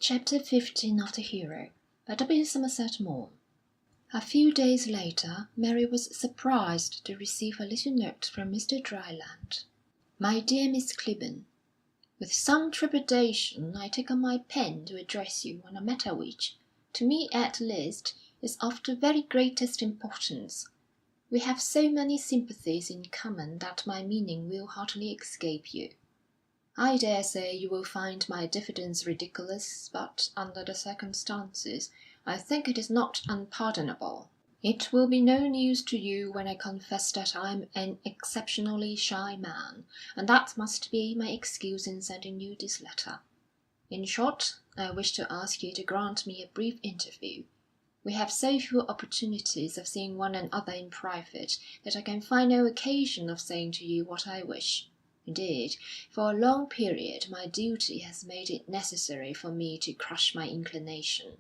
Chapter 15 of The Hero by W. Somerset Maugham. A few days later, Mary was surprised to receive a little note from Mr. Dryland. My dear Miss Clibborn, with some trepidation I take up my pen to address you on a matter which, to me at least, is of the very greatest importance. We have so many sympathies in common that my meaning will hardly escape you. I dare say you will find my diffidence ridiculous, but under the circumstances, I think it is not unpardonable. It will be no news to you when I confess that I am an exceptionally shy man, and that must be my excuse in sending you this letter. In short, I wish to ask you to grant me a brief interview. We have so few opportunities of seeing one another in private that I can find no occasion of saying to you what I wish. Indeed, for a long period my duty has made it necessary for me to crush my inclination.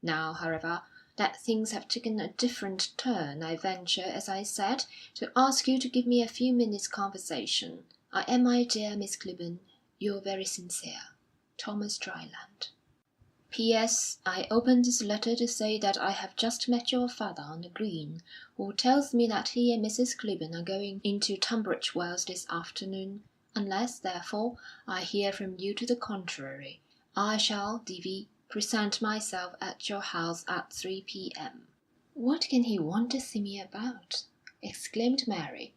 Now, however, that things have taken a different turn, I venture, as I said, to ask you to give me a few minutes' conversation. I am, my dear Miss Clibborn, your very sincere, Thomas Dryland. P.S. I open this letter to say that I have just met your father on the green, who tells me that he and Mrs. Clibborn are going into Tunbridge Wells this afternoon. Unless, therefore, I hear from you to the contrary, I shall, D.V., present myself at your house at 3 p.m. "What can he want to see me about?" exclaimed Mary,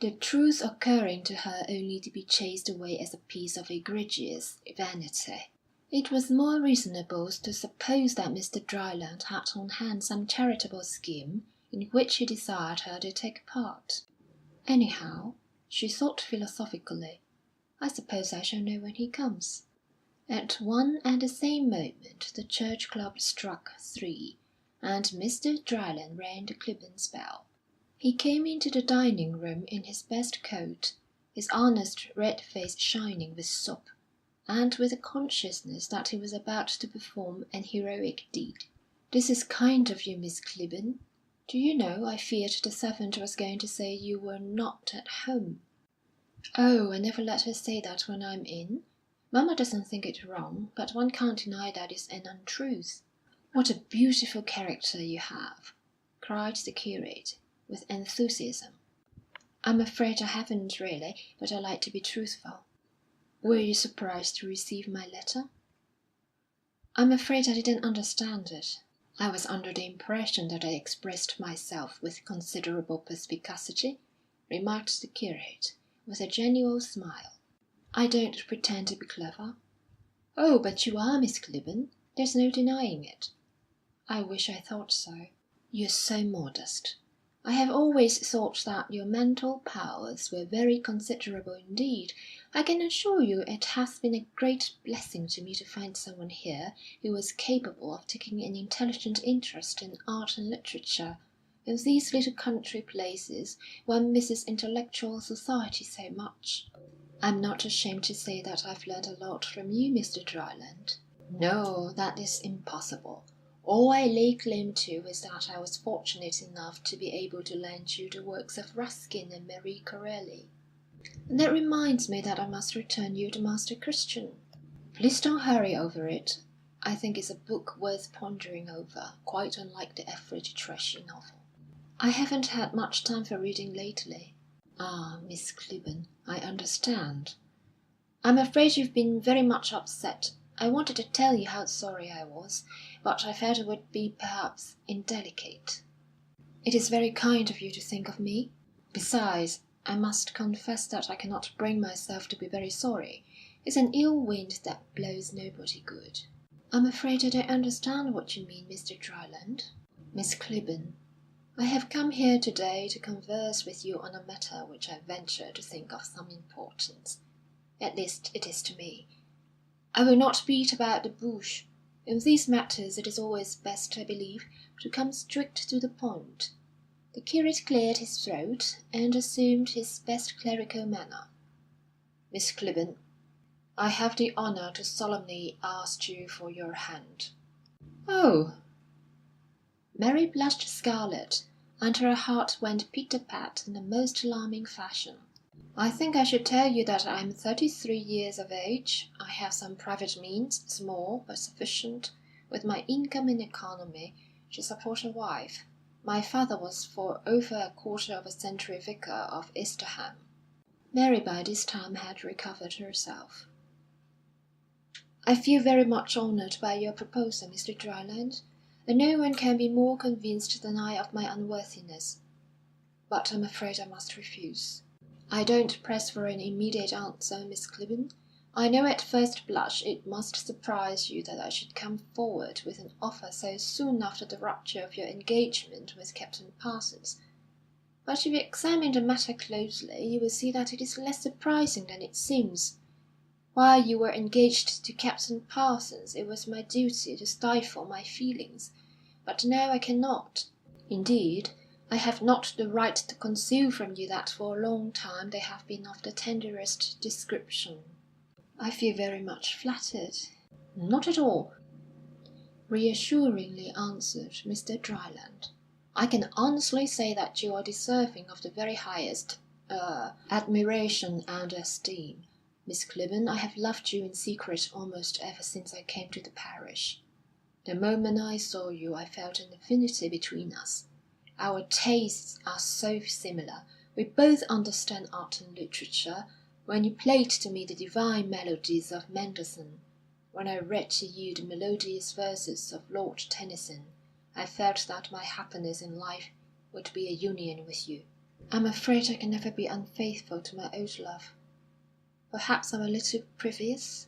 the truth occurring to her only to be chased away as a piece of egregious vanity. It was more reasonable to suppose that Mr. Dryland had on hand some charitable scheme in which he desired her to take part. Anyhow, she thought philosophically, I suppose I shall know when he comes. At one and the same moment the church clock struck 3, and Mr. Dryland rang the Clibborn's bell. He came into the dining-room in his best coat, his honest red face shining with soap, and with a consciousness that he was about to perform an heroic deed. "This is kind of you, Miss Clibborn. Do you know, I feared the servant was going to say you were not at home." "Oh, I never let her say that when I'm in. Mamma doesn't think it wrong, but one can't deny that it's an untruth." "What a beautiful character you have!" cried the curate, with enthusiasm. "I'm afraid I haven't really, but I like to be truthful." "Were you surprised to receive my letter?" "I'm afraid I didn't understand it. I was under the impression that I expressed myself with considerable perspicacity," remarked the curate, with a genial smile. "I don't pretend to be clever." "Oh, but you are, Miss Clibborn. There's no denying it." "I wish I thought so." "You're so modest. I have always thought that your mental powers were very considerable indeed. I can assure you it has been a great blessing to me to find someone here who was capable of taking an intelligent interest in art and literature. In these little country places one misses intellectual society so much." "I'm not ashamed to say that I've learned a lot from you, Mr. Dryland." "No, that is impossible. All I lay claim to is that I was fortunate enough to be able to lend you the works of Ruskin and Marie Corelli." "And that reminds me that I must return you the Master Christian." "Please don't hurry over it. I think it's a book worth pondering over, quite unlike the average trashy novel." "I haven't had much time for reading lately." "Ah, Miss Clibborn, I understand. I'm afraid you've been very much upset. I wanted to tell you how sorry I was, but I felt it would be perhaps indelicate." "It is very kind of you to think of me. Besides, I must confess that I cannot bring myself to be very sorry. It's an ill wind that blows nobody good." "I'm afraid I don't understand what you mean, Mr. Dryland." "Miss Clibborn, I have come here to-day to converse with you on a matter which I venture to think of some importance. At least it is to me. I will not beat about the bush. In these matters it is always best, I believe, to come straight to the point." The curate cleared his throat and assumed his best clerical manner. "Miss Clibborn, I have the honour to solemnly ask you for your hand." "Oh!" Mary blushed scarlet, and her heart went pit-a-pat in a most alarming fashion. I think I should tell you that I am 33 years of age. I have some private means, small but sufficient, with my income and economy, to support a wife. My father was for over a quarter of a century vicar of Easterham." Mary by this time had recovered herself. "I feel very much honoured by your proposal, Mr. Dryland, and no one can be more convinced than I of my unworthiness. But I'm afraid I must refuse. I don't press for an immediate answer, Miss Clibborn. I know at first blush it must surprise you that I should come forward with an offer so soon after the rupture of your engagement with Captain Parsons. But if you examine the matter closely, you will see that it is less surprising than it seems. While you were engaged to Captain Parsons, it was my duty to stifle my feelings, but now I cannot. Indeed, I have not the right to conceal from you that for a long time they have been of the tenderest description." "I feel very much flattered." "Not at all," reassuringly answered Mr. Dryland. "I can honestly say that you are deserving of the very highest admiration and esteem. Miss Clibborn, I have loved you in secret almost ever since I came to the parish. The moment I saw you, I felt an affinity between us. Our tastes are so similar. We both understand art and literature. When you played to me the divine melodies of Mendelssohn, when I read to you the melodious verses of Lord Tennyson, I felt that my happiness in life would be a union with you. I'm afraid I can never be unfaithful to my old love. Perhaps I'm a little previous?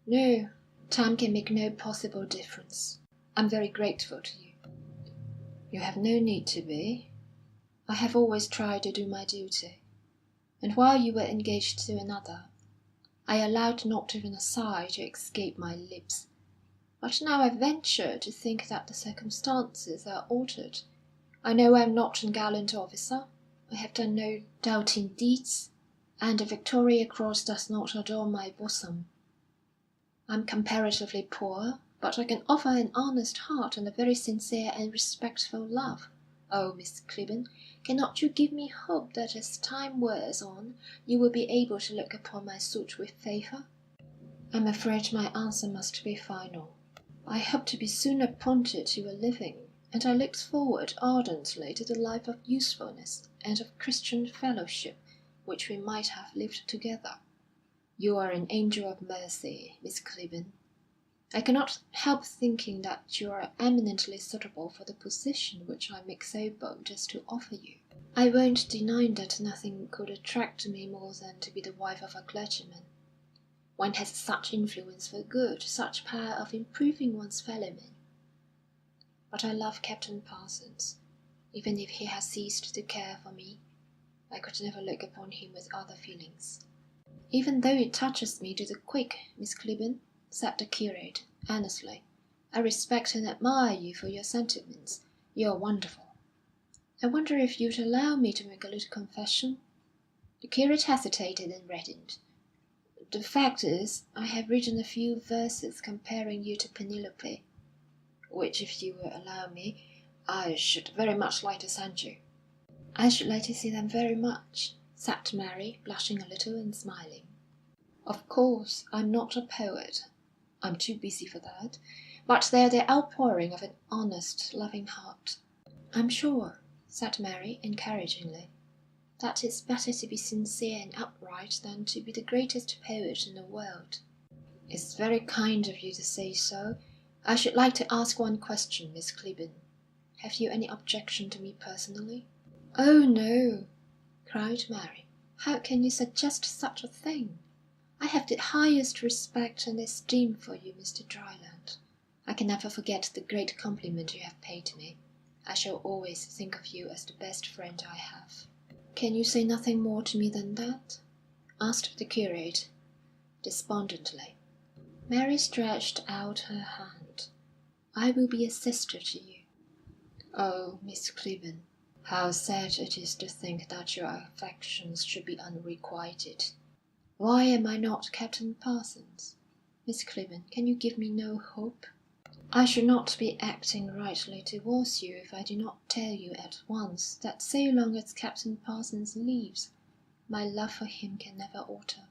No, time can make no possible difference. I'm very grateful to you." "You have no need to be. I have always tried to do my duty. And while you were engaged to another, I allowed not even a sigh to escape my lips. But now I venture to think that the circumstances are altered. I know I am not a gallant officer. I have done no doubting deeds, and the Victoria Cross does not adorn my bosom. I'm comparatively poor, but I can offer an honest heart and a very sincere and respectful love. Oh, Miss Clibborn, cannot you give me hope that as time wears on you will be able to look upon my suit with favour?" "I'm afraid my answer must be final. I hope to be soon appointed to a living, and I look forward ardently to the life of usefulness and of Christian fellowship which we might have lived together. You are an angel of mercy, Miss Clibborn. I cannot help thinking that you are eminently suitable for the position which I make so bold as to offer you. I won't deny that nothing could attract me more than to be the wife of a clergyman. One has such influence for good, such power of improving one's fellow men. But I love Captain Parsons. Even if he has ceased to care for me, I could never look upon him with other feelings." "Even though it touches me to the quick, Miss Clibborn," said the curate, earnestly, "I respect and admire you for your sentiments. You are wonderful. I wonder if you'd allow me to make a little confession?" The curate hesitated and reddened. "The fact is, I have written a few verses comparing you to Penelope, which, if you will allow me, I should very much like to send you." "I should like to see them very much," said Mary, blushing a little and smiling. "Of course, I'm not a poet. I'm too busy for that. But they're the outpouring of an honest, loving heart." "I'm sure," said Mary, encouragingly, "that it's better to be sincere and upright than to be the greatest poet in the world." "It's very kind of you to say so. I should like to ask one question, Miss Clibborn. Have you any objection to me personally?" "Oh, no," cried Mary. "How can you suggest such a thing? I have the highest respect and esteem for you, Mr. Dryland. I can never forget the great compliment you have paid me. I shall always think of you as the best friend I have." "Can you say nothing more to me than that?" asked the curate, despondently. Mary stretched out her hand. "I will be a sister to you." "Oh, Miss Clibborn, how sad it is to think that your affections should be unrequited. Why am I not Captain Parsons? Miss Clibborn, can you give me no hope?" "I should not be acting rightly towards you if I did not tell you at once that so long as Captain Parsons lives, My love for him can never alter."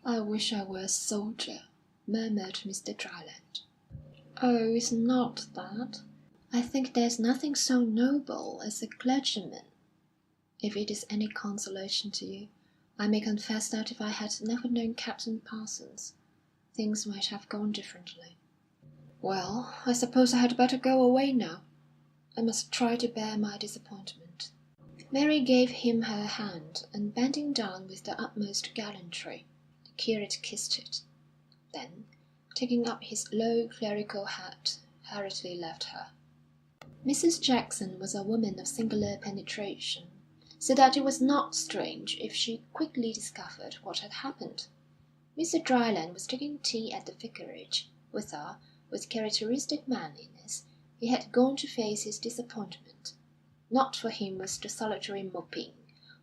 "I wish I were a soldier," murmured Mr. Dryland. "Oh, it's not that. I think there's nothing so noble as a clergyman. If it is any consolation to you, I may confess that if I had never known Captain Parsons, things might have gone differently." "Well, I suppose I had better go away now. I must try to bear my disappointment." Mary gave him her hand, and bending down with the utmost gallantry, the curate kissed it. Then, taking up his low clerical hat, hurriedly left her. Mrs. Jackson was a woman of singular penetration, so that it was not strange if she quickly discovered what had happened. Mr. Dryland was taking tea at the vicarage, whither, with characteristic manliness, he had gone to face his disappointment. Not for him was the solitary moping,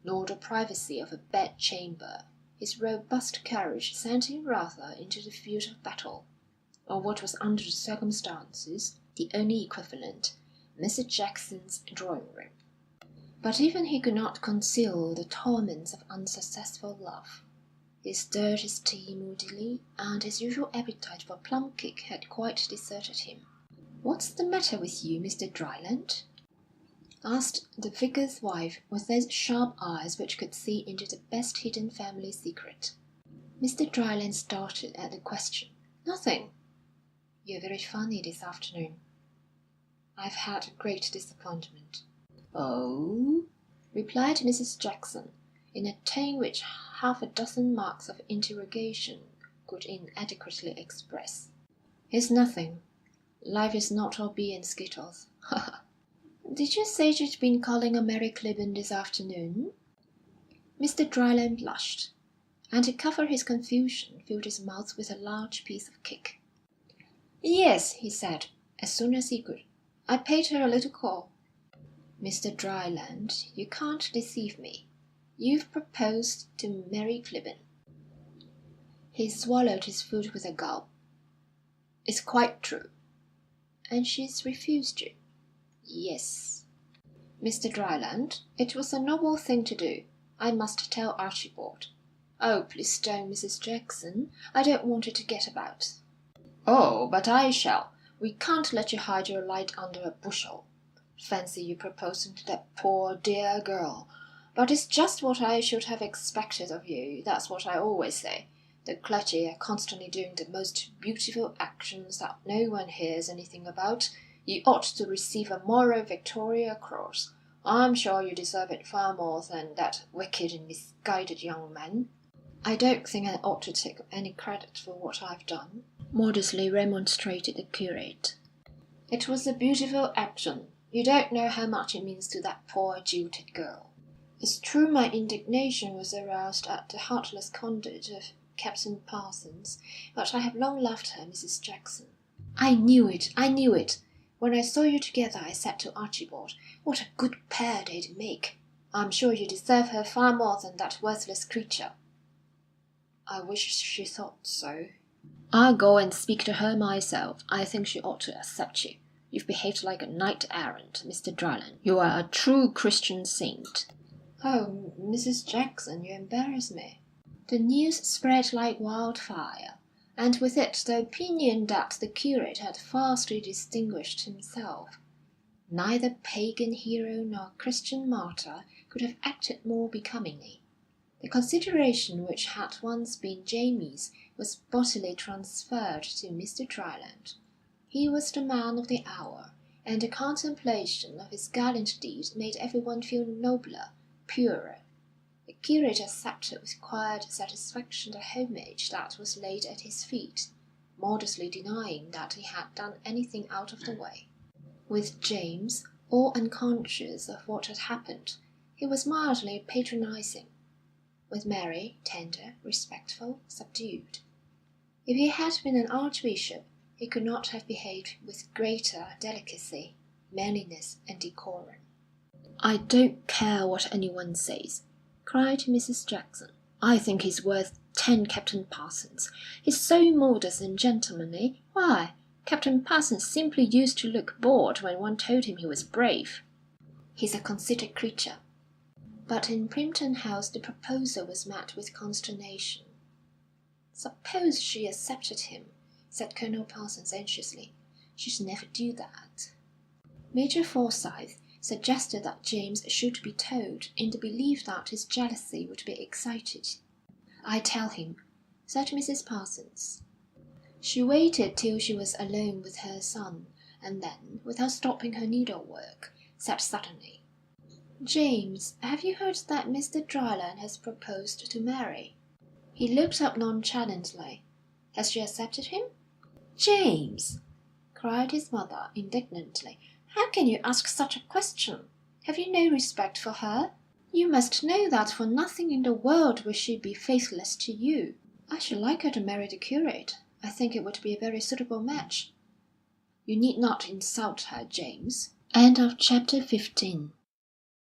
nor the privacy of a bedchamber. His robust courage sent him rather into the field of battle, or what was under the circumstances the only equivalent, Mr. Jackson's drawing-room. But even he could not conceal the torments of unsuccessful love. He stirred his tea moodily, and his usual appetite for plum cake had quite deserted him. "What's the matter with you, Mr. Dryland?" asked the vicar's wife, with those sharp eyes which could see into the best hidden family secret. Mr. Dryland started at the question. "Nothing." "You're very funny this afternoon." "I've had a great disappointment." "Oh?" replied Mrs. Jackson, in a tone which half a dozen marks of interrogation could inadequately express. "It's nothing. Life is not all beer and skittles. Did you say you'd been calling on Mary Clibborn this afternoon?" Mr. Dryland blushed, and to cover his confusion filled his mouth with a large piece of cake. "Yes," he said, as soon as he could. "I paid her a little call." "Mr. Dryland, you can't deceive me. You've proposed to Mary Clibborn." He swallowed his food with a gulp. "It's quite true." "And she's refused you?" "Yes." "Mr. Dryland, it was a noble thing to do. I must tell Archibald." "Oh, please don't, Mrs. Jackson. I don't want it to get about." "Oh, but I shall. We can't let you hide your light under a bushel. Fancy you proposing to that poor dear girl! But it's just what I should have expected of you. That's what I always say. The clergy are constantly doing the most beautiful actions that no one hears anything about. You ought to receive a moral Victoria Cross. I'm sure you deserve it far more than that wicked and misguided young man." "I don't think I ought to take any credit for what I've done," modestly remonstrated the curate. "It was a beautiful action. You don't know how much it means to that poor jilted girl." "It's true my indignation was aroused at the heartless conduct of Captain Parsons, but I have long loved her, Mrs. Jackson." "I knew it! I knew it! When I saw you together, I said to Archibald, what a good pair they'd make. I'm sure you deserve her far more than that worthless creature." "I wish she thought so." "I'll go and speak to her myself. I think she ought to accept you. You've behaved like a knight-errant, Mr. Dryland. You are a true Christian saint." "Oh, Mrs. Jackson, you embarrass me." The news spread like wildfire, and with it the opinion that the curate had vastly distinguished himself. Neither pagan hero nor Christian martyr could have acted more becomingly. The consideration which had once been Jamie's was bodily transferred to Mr. Dryland. He was the man of the hour, and the contemplation of his gallant deed made everyone feel nobler, purer. The curate accepted with quiet satisfaction the homage that was laid at his feet, modestly denying that he had done anything out of the way. With James, all unconscious of what had happened, he was mildly patronising. With Mary, tender, respectful, subdued. If he had been an archbishop, he could not have behaved with greater delicacy, manliness, and decorum. "I don't care what anyone says," cried Mrs. Jackson. "I think he's worth 10 Captain Parsons. He's so modest and gentlemanly. Why, Captain Parsons simply used to look bored when one told him he was brave." "He's a conceited creature." But in Primpton House the proposal was met with consternation. "Suppose she accepted him," said Colonel Parsons anxiously. "She'd never do that." Major Forsyth suggested that James should be told, in the belief that his jealousy would be excited. "I tell him," said Mrs. Parsons. She waited till she was alone with her son, and then, without stopping her needlework, said suddenly: "James, have you heard that Mr. Dryland has proposed to Mary?" He looked up nonchalantly. "Has she accepted him?" "James!" cried his mother, indignantly. "How can you ask such a question? Have you no respect for her? You must know that for nothing in the world would she be faithless to you. I should like her to marry the curate. I think it would be a very suitable match." "You need not insult her, James." Chapter 15